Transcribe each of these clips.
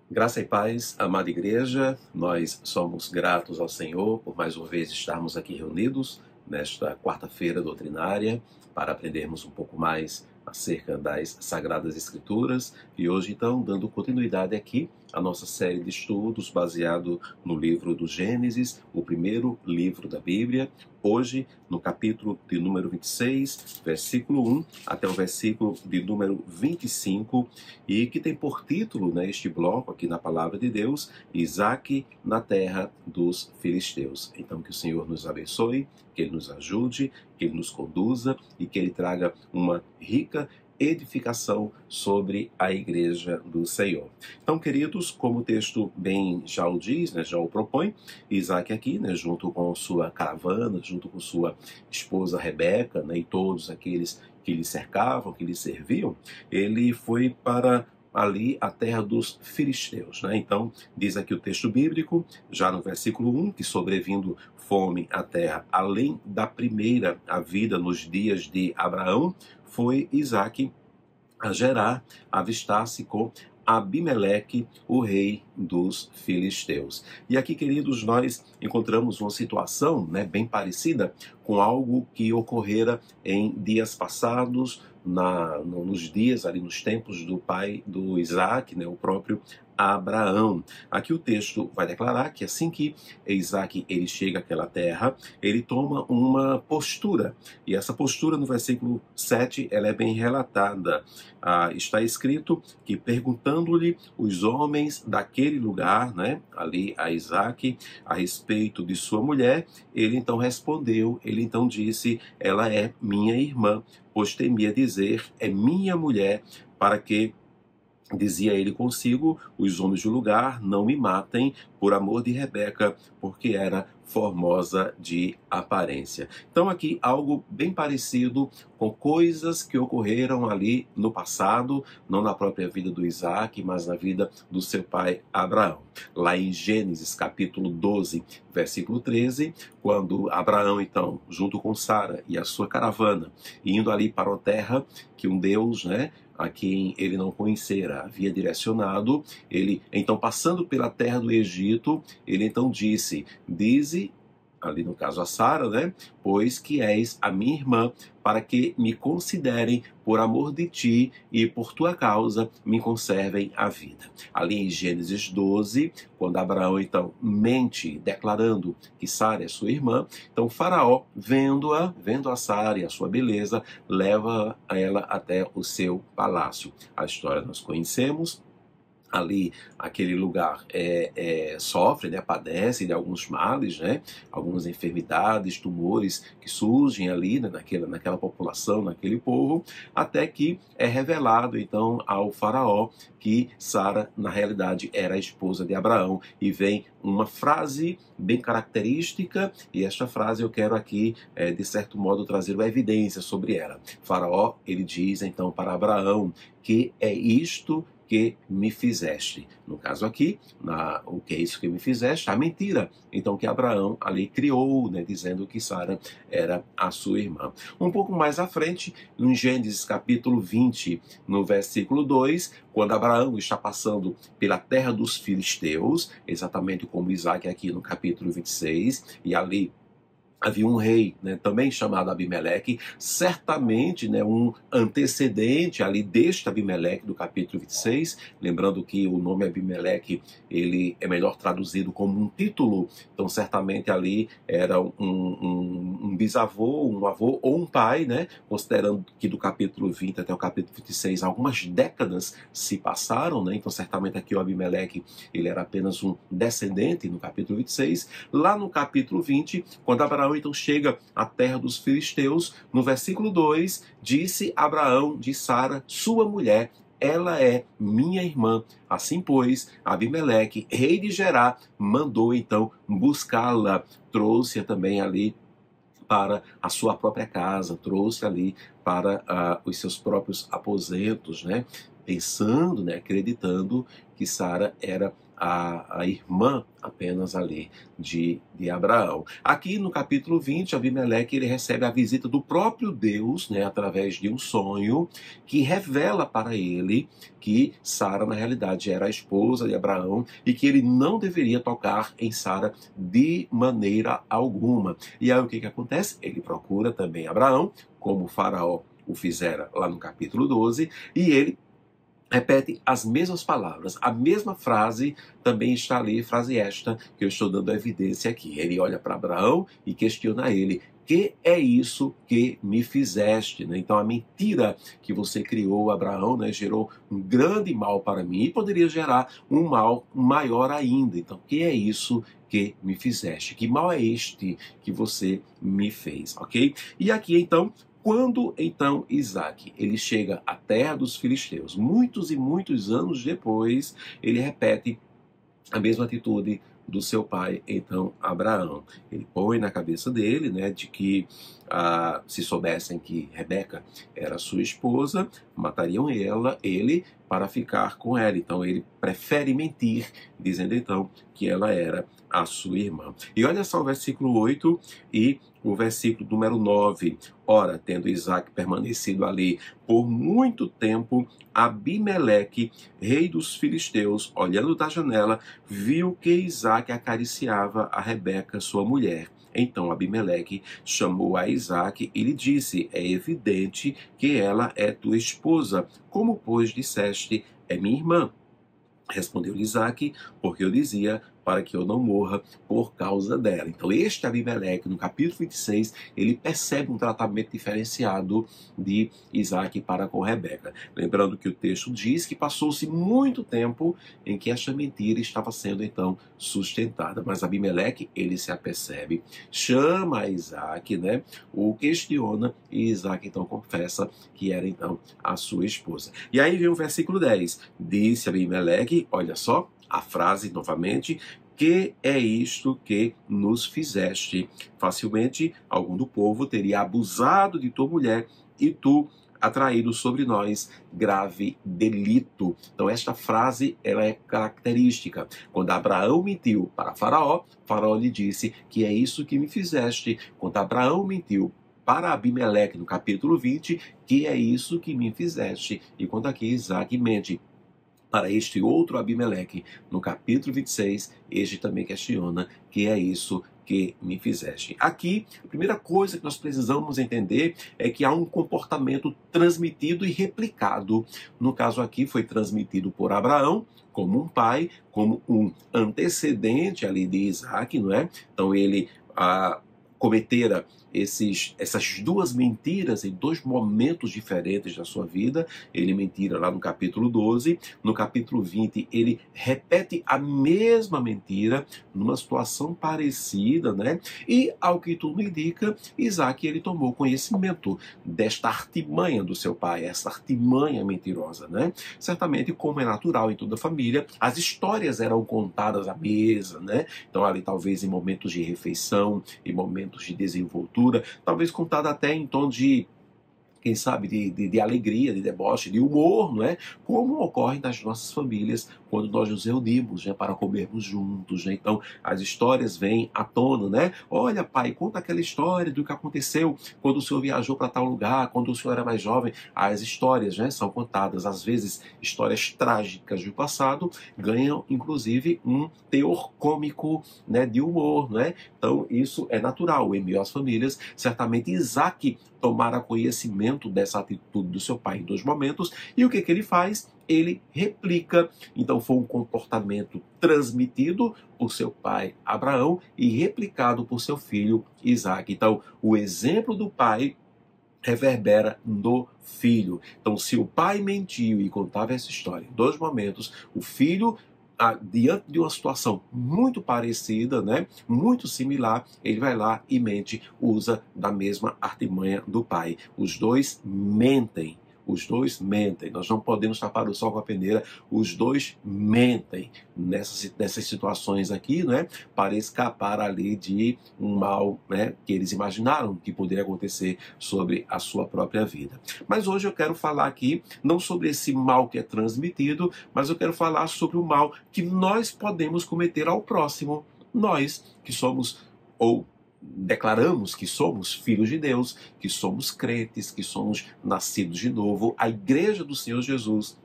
Graça e paz, amada igreja, nós somos gratos ao Senhor por mais uma vez estarmos aqui reunidos nesta quarta-feira doutrinária para aprendermos um pouco mais acerca das Sagradas Escrituras e hoje então dando continuidade aqui à nossa série de estudos baseado no livro do Gênesis, o primeiro livro da Bíblia, hoje no capítulo de número 26, versículo 1 até o versículo de número 25 e que tem por título, este bloco aqui na Palavra de Deus, Isaque na terra dos filisteus. Então que o Senhor nos abençoe, que Ele nos ajude, que Ele nos conduza e que Ele traga uma rica edificação sobre a igreja do Senhor. Então, queridos, como o texto bem já o diz, já o propõe, Isaque aqui, junto com sua caravana, junto com sua esposa Rebeca, e todos aqueles que lhe cercavam, que lhe serviam, ele foi para ali a terra dos filisteus. Então, diz aqui o texto bíblico, já no versículo 1, que sobrevindo fome à terra, além da primeira a vida nos dias de Abraão, foi Isaque a Gerar, avistar-se com Abimeleque, o rei dos filisteus. E aqui, queridos, nós encontramos uma situação bem parecida com algo que ocorrera em dias passados, nos dias ali, nos tempos do pai do Isaque, o próprio Abraão. Aqui o texto vai declarar que assim que Isaque ele chega àquela terra, ele toma uma postura. E essa postura no versículo 7, ela é bem relatada. Está escrito que perguntando-lhe os homens daquele lugar, ali a Isaque, a respeito de sua mulher, ele então respondeu, ele então disse, ela é minha irmã, pois temia dizer, é minha mulher, para que, dizia ele consigo, os homens do lugar não me matem por amor de Rebeca, porque era formosa de aparência. Então aqui algo bem parecido com coisas que ocorreram ali no passado, não na própria vida do Isaque, mas na vida do seu pai Abraão. Lá em Gênesis capítulo 12, versículo 13, quando Abraão então, junto com Sara e a sua caravana, indo ali para a terra que um Deus, a quem ele não conhecera, havia direcionado, ele então passando pela terra do Egito, ele então disse, dize, ali no caso a Sara, pois que és a minha irmã, para que me considerem por amor de ti e por tua causa me conservem a vida. Ali em Gênesis 12, quando Abraão então mente, declarando que Sara é sua irmã, então Faraó, vendo a Sara e a sua beleza, leva ela até o seu palácio. A história nós conhecemos. Ali, aquele lugar sofre, padece de alguns males, algumas enfermidades, tumores que surgem ali naquela população, naquele povo, até que é revelado então ao faraó que Sara, na realidade, era a esposa de Abraão. E vem uma frase bem característica, e esta frase eu quero aqui, de certo modo, trazer uma evidência sobre ela. Faraó, ele diz então para Abraão que é isto que me fizeste. No caso aqui, o que é isso que me fizeste? A mentira. Então que Abraão ali criou, dizendo que Sara era a sua irmã. Um pouco mais à frente, no Gênesis capítulo 20, no versículo 2, quando Abraão está passando pela terra dos filisteus, exatamente como Isaque aqui no capítulo 26, e ali havia um rei, também chamado Abimeleque, certamente um antecedente ali deste Abimeleque do capítulo 26, lembrando que o nome Abimeleque ele é melhor traduzido como um título, então certamente ali era um bisavô, um avô ou um pai, considerando que do capítulo 20 até o capítulo 26 algumas décadas se passaram, então certamente aqui o Abimeleque ele era apenas um descendente no capítulo 26, lá no capítulo 20, quando Abraão então chega à terra dos filisteus, no versículo 2, disse Abraão de Sara, sua mulher, ela é minha irmã. Assim, pois, Abimeleque, rei de Gerar, mandou então buscá-la, trouxe-a também ali para a sua própria casa, trouxe ali para os seus próprios aposentos, pensando, acreditando que Sara era a irmã apenas ali de Abraão. Aqui no capítulo 20, Abimeleque ele recebe a visita do próprio Deus, né, através de um sonho que revela para ele que Sara na realidade era a esposa de Abraão e que ele não deveria tocar em Sara de maneira alguma. E aí o que acontece? Ele procura também Abraão, como o faraó o fizera lá no capítulo 12, e ele repete as mesmas palavras, a mesma frase também está ali, frase esta que eu estou dando evidência aqui. Ele olha para Abraão e questiona ele: que é isso que me fizeste? Né? Então a mentira que você criou, Abraão, né, gerou um grande mal para mim e poderia gerar um mal maior ainda. Então, que é isso que me fizeste? Que mal é este que você me fez? Ok? E aqui então, quando então Isaac ele chega à terra dos filisteus, muitos e muitos anos depois, ele repete a mesma atitude do seu pai, então Abraão. Ele põe na cabeça dele, né, de que se soubessem que Rebeca era sua esposa, matariam ele para ficar com ela. Então ele prefere mentir, dizendo então que ela era a sua irmã. E olha só o versículo 8 e o versículo número 9. Ora, tendo Isaac permanecido ali por muito tempo, Abimeleque, rei dos filisteus, olhando da janela, viu que Isaac acariciava a Rebeca, sua mulher. Então Abimeleque chamou a Isaac e lhe disse: é evidente que ela é tua esposa. Como, pois, disseste, é minha irmã? Respondeu-lhe Isaac: porque eu dizia, para que eu não morra por causa dela. Então este Abimeleque, no capítulo 26, ele percebe um tratamento diferenciado de Isaac para com Rebeca. Lembrando que o texto diz que passou-se muito tempo em que esta mentira estava sendo então sustentada. Mas Abimeleque, ele se apercebe, chama Isaac, né, o questiona, e Isaac então confessa que era então a sua esposa. E aí vem o versículo 10. Disse Abimeleque, olha só, a frase novamente: que é isto que nos fizeste? Facilmente algum do povo teria abusado de tua mulher e tu atraído sobre nós grave delito. Então esta frase ela é característica. Quando Abraão mentiu para Faraó, Faraó lhe disse: que é isso que me fizeste. Quando Abraão mentiu para Abimeleque no capítulo 20, que é isso que me fizeste. E quando aqui Isaac mente para este outro Abimeleque, no capítulo 26, este também questiona: que é isso que me fizeste. Aqui, a primeira coisa que nós precisamos entender é que há um comportamento transmitido e replicado. No caso aqui, foi transmitido por Abraão, como um pai, como um antecedente ali de Isaac, não é? Então ele cometera essas duas mentiras em dois momentos diferentes da sua vida. Ele mentira lá no capítulo 12, no capítulo 20 ele repete a mesma mentira numa situação parecida, né? E ao que tudo indica, Isaac ele tomou conhecimento desta artimanha do seu pai, essa artimanha mentirosa, né? Certamente, como é natural em toda a família, as histórias eram contadas à mesa, né? Então ali talvez em momentos de refeição, em momentos de desenvoltura, talvez contada até em tom de, quem sabe, de alegria, de deboche, de humor, não é? Como ocorre nas nossas famílias quando nós nos reunimos, né, para comermos juntos, né? Então, as histórias vêm à tona, né? Olha, pai, conta aquela história do que aconteceu quando o senhor viajou para tal lugar, quando o senhor era mais jovem. As histórias, né, são contadas, às vezes, histórias trágicas do passado, ganham, inclusive, um teor cômico, né, de humor, né? Então, isso é natural em meio às famílias. Certamente, Isaac tomara conhecimento dessa atitude do seu pai em dois momentos, e o que ele faz? Ele replica. Então foi um comportamento transmitido por seu pai Abraão e replicado por seu filho Isaac. Então o exemplo do pai reverbera no filho. Então se o pai mentiu e contava essa história em dois momentos, o filho, diante de uma situação muito parecida, né, muito similar, ele vai lá e mente, usa da mesma artimanha do pai. Os dois mentem. Os dois mentem. Nós não podemos tapar o sol com a peneira. Os dois mentem nessas situações aqui, né? Para escapar ali de um mal, né, que eles imaginaram que poderia acontecer sobre a sua própria vida. Mas hoje eu quero falar aqui não sobre esse mal que é transmitido, mas eu quero falar sobre o mal que nós podemos cometer ao próximo. Nós que somos ou declaramos que somos filhos de Deus, que somos crentes, que somos nascidos de novo, a igreja do Senhor Jesus,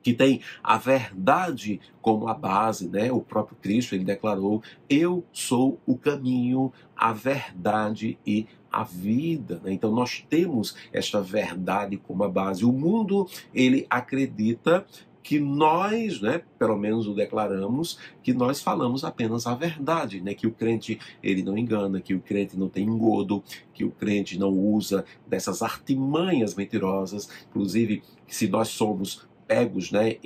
que tem a verdade como a base, né? O próprio Cristo, ele declarou: eu sou o caminho, a verdade e a vida, né? Então nós temos esta verdade como a base. O mundo, ele acredita que nós, né, pelo menos o declaramos, que nós falamos apenas a verdade, né, que o crente ele não engana, que o crente não tem engodo, que o crente não usa dessas artimanhas mentirosas. Inclusive, se nós somos pegos, né,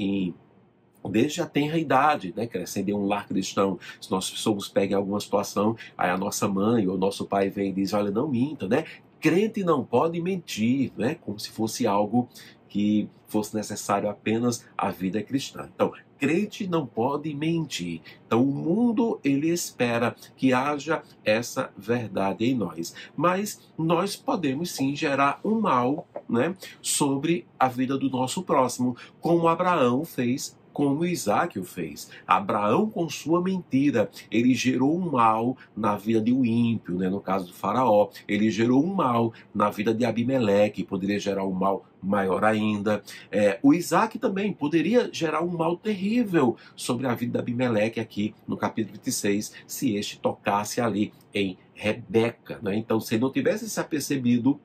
desde a tenra idade, né, crescendo em um lar cristão, se nós somos pegos em alguma situação, aí a nossa mãe ou nosso pai vem e diz: olha, não minta, né? Crente não pode mentir, né? Como se fosse algo que fosse necessário apenas à vida cristã. Então, crente não pode mentir. Então, o mundo, ele espera que haja essa verdade em nós. Mas nós podemos sim gerar um mal, né, sobre a vida do nosso próximo, como Abraão fez, como Isaac o fez. Abraão, com sua mentira, ele gerou um mal na vida de um ímpio, né? No caso do faraó. Ele gerou um mal na vida de Abimeleque, poderia gerar um mal maior ainda. O Isaac também poderia gerar um mal terrível sobre a vida de Abimeleque aqui no capítulo 26, se este tocasse ali em Rebeca, né? Então, se ele não tivesse se apercebido,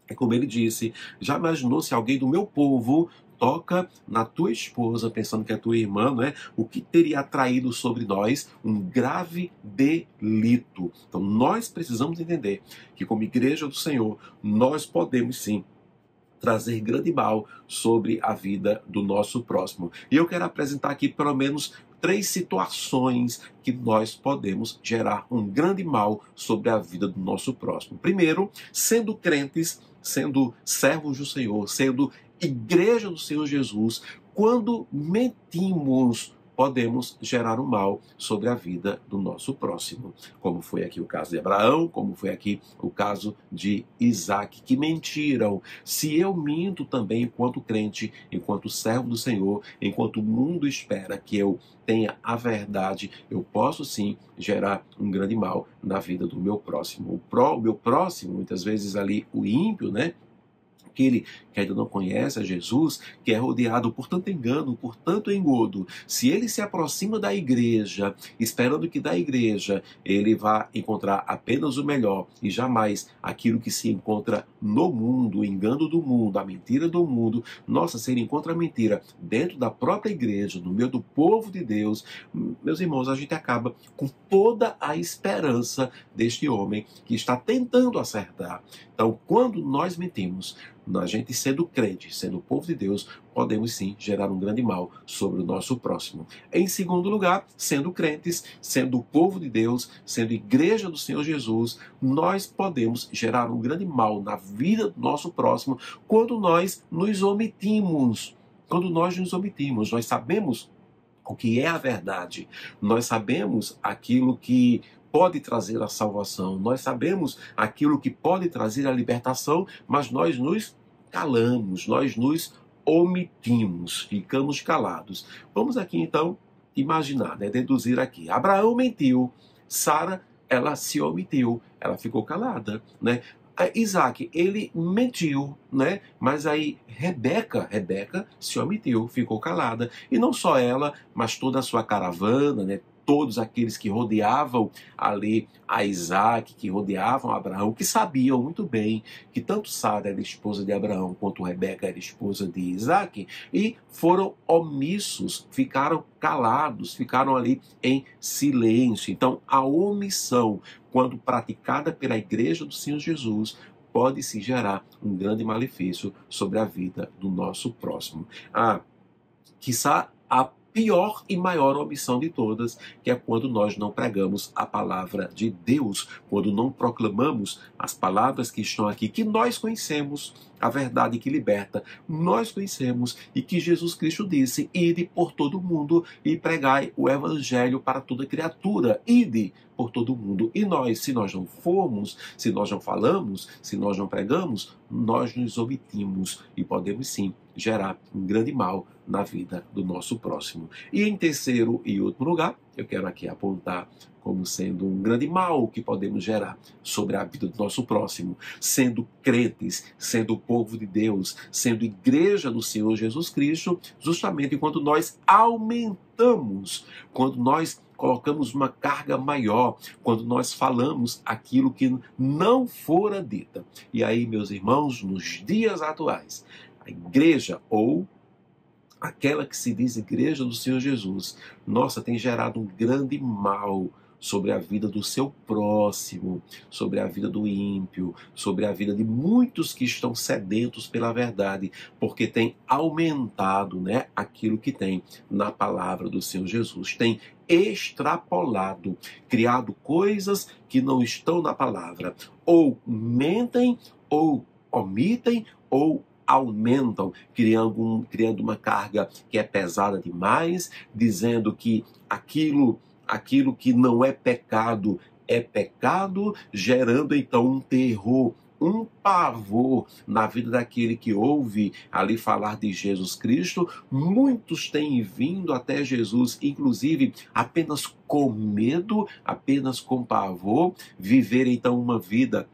é como ele disse: já imaginou se alguém do meu povo toca na tua esposa, pensando que é tua irmã, não é? O que teria atraído sobre nós um grave delito. Então nós precisamos entender que, como igreja do Senhor, nós podemos sim trazer grande mal sobre a vida do nosso próximo. E eu quero apresentar aqui pelo menos 3 situações que nós podemos gerar um grande mal sobre a vida do nosso próximo. Primeiro, sendo crentes, sendo servos do Senhor, sendo igreja do Senhor Jesus, quando mentimos, podemos gerar um mal sobre a vida do nosso próximo. Como foi aqui o caso de Abraão, como foi aqui o caso de Isaac, que mentiram. Se eu minto também enquanto crente, enquanto servo do Senhor, enquanto o mundo espera que eu tenha a verdade, eu posso sim gerar um grande mal na vida do meu próximo. O meu próximo, muitas vezes ali o ímpio, né? Aquele que ainda não conhece a Jesus, que é rodeado por tanto engano, por tanto engodo, se ele se aproxima da igreja, esperando que da igreja ele vá encontrar apenas o melhor e jamais aquilo que se encontra no mundo, o engano do mundo, a mentira do mundo, nossa, se ele encontra a mentira dentro da própria igreja, no meio do povo de Deus, meus irmãos, a gente acaba com toda a esperança deste homem que está tentando acertar. Então, quando nós mentimos, a gente sendo crente, sendo o povo de Deus, podemos sim gerar um grande mal sobre o nosso próximo. Em segundo lugar, sendo crentes, sendo o povo de Deus, sendo igreja do Senhor Jesus, nós podemos gerar um grande mal na vida do nosso próximo quando nós nos omitimos. Quando nós nos omitimos, nós sabemos o que é a verdade, nós sabemos aquilo que pode trazer a salvação, nós sabemos aquilo que pode trazer a libertação, mas nós nos calamos, nós nos omitimos, ficamos calados. Vamos aqui então imaginar, né, deduzir aqui. Abraão mentiu, Sara, ela se omitiu, ela ficou calada, né? Isaac, ele mentiu, né? Mas aí Rebeca se omitiu, ficou calada. E não só ela, mas toda a sua caravana, né? Todos aqueles que rodeavam ali a Isaac, que rodeavam Abraão, que sabiam muito bem que tanto Sara era esposa de Abraão, quanto Rebeca era esposa de Isaac, e foram omissos, ficaram calados, ficaram ali em silêncio. Então, a omissão, quando praticada pela igreja do Senhor Jesus, pode se gerar um grande malefício sobre a vida do nosso próximo. Quiçá a pior e maior omissão de todas, que é quando nós não pregamos a palavra de Deus, quando não proclamamos as palavras que estão aqui, que nós conhecemos, a verdade que liberta, nós conhecemos, e que Jesus Cristo disse: ide por todo o mundo e pregai o evangelho para toda criatura. Ide por todo o mundo. E nós, se nós não formos, se nós não falamos, se nós não pregamos, nós nos omitimos e podemos sim gerar um grande mal na vida do nosso próximo. E em terceiro e último lugar, eu quero aqui apontar como sendo um grande mal que podemos gerar sobre a vida do nosso próximo, sendo crentes, sendo povo de Deus, sendo igreja do Senhor Jesus Cristo, justamente quando nós aumentamos, quando nós colocamos uma carga maior, quando nós falamos aquilo que não fora dita. E aí, meus irmãos, nos dias atuais, a igreja, ou aquela que se diz igreja do Senhor Jesus, nossa, tem gerado um grande mal sobre a vida do seu próximo, sobre a vida do ímpio, sobre a vida de muitos que estão sedentos pela verdade, porque tem aumentado, né, aquilo que tem na palavra do Senhor Jesus, tem extrapolado, criado coisas que não estão na palavra, ou mentem, ou omitem, ou aumentam, criando uma carga que é pesada demais, dizendo que aquilo que não é pecado, gerando então um terror, um pavor na vida daquele que ouve ali falar de Jesus Cristo. Muitos têm vindo até Jesus, inclusive apenas com medo, apenas com pavor, viver então uma vida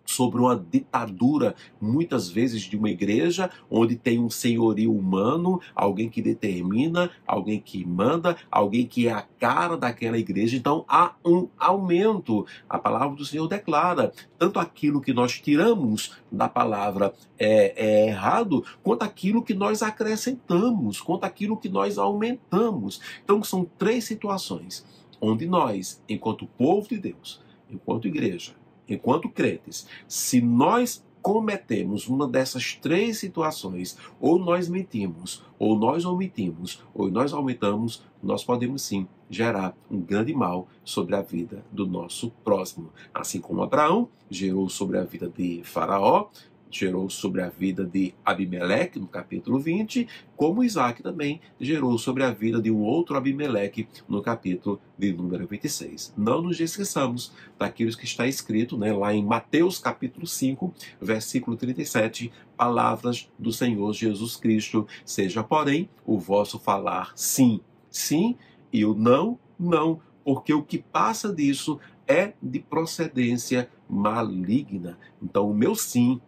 sobre uma ditadura, muitas vezes de uma igreja, onde tem um senhorio humano, alguém que determina, alguém que manda, alguém que é a cara daquela igreja. Então há um aumento. A palavra do Senhor declara, tanto aquilo que nós tiramos da palavra é errado, quanto aquilo que nós acrescentamos, quanto aquilo que nós aumentamos. Então são três situações onde nós, enquanto povo de Deus, enquanto igreja, enquanto crentes, se nós cometemos uma dessas três situações, ou nós mentimos, ou nós omitimos, ou nós aumentamos, nós podemos sim gerar um grande mal sobre a vida do nosso próximo. Assim como Abraão gerou sobre a vida de Faraó, gerou sobre a vida de Abimeleque, no capítulo 20, como Isaac também gerou sobre a vida de um outro Abimeleque, no capítulo de número 26. Não nos esqueçamos daquilo que está escrito, né, lá em Mateus, capítulo 5, versículo 37, palavras do Senhor Jesus Cristo: seja, porém, o vosso falar sim, sim, e o não, não, porque o que passa disso é de procedência maligna. Então, o meu sim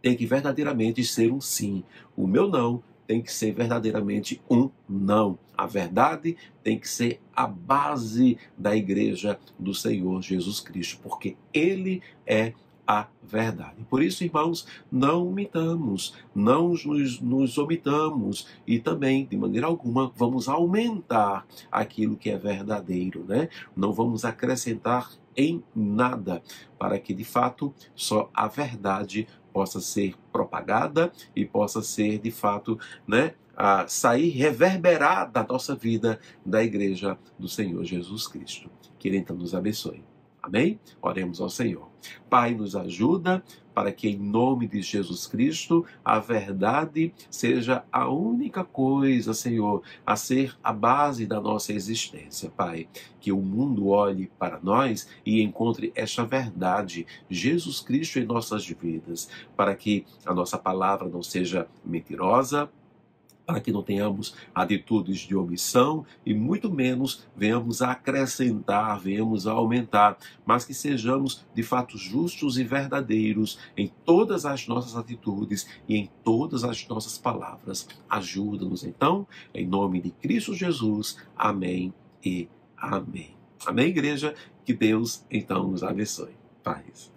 tem que verdadeiramente ser um sim. O meu não tem que ser verdadeiramente um não. A verdade tem que ser a base da igreja do Senhor Jesus Cristo, porque Ele é a verdade. Por isso, irmãos, não omitamos, não nos omitamos, e também, de maneira alguma, vamos aumentar aquilo que é verdadeiro, né? Não vamos acrescentar em nada, para que, de fato, só a verdade possa ser propagada e possa ser, de fato, né, sair, reverberar da nossa vida, da igreja do Senhor Jesus Cristo. Que Ele então nos abençoe. Amém? Oremos ao Senhor. Pai, nos ajuda para que, em nome de Jesus Cristo, a verdade seja a única coisa, Senhor, a ser a base da nossa existência, Pai. Que o mundo olhe para nós e encontre esta verdade, Jesus Cristo, em nossas vidas, para que a nossa palavra não seja mentirosa, para que não tenhamos atitudes de omissão e muito menos venhamos a acrescentar, venhamos a aumentar, mas que sejamos de fato justos e verdadeiros em todas as nossas atitudes e em todas as nossas palavras. Ajuda-nos então, em nome de Cristo Jesus. Amém e amém. Amém, igreja? Que Deus então nos abençoe. Paz.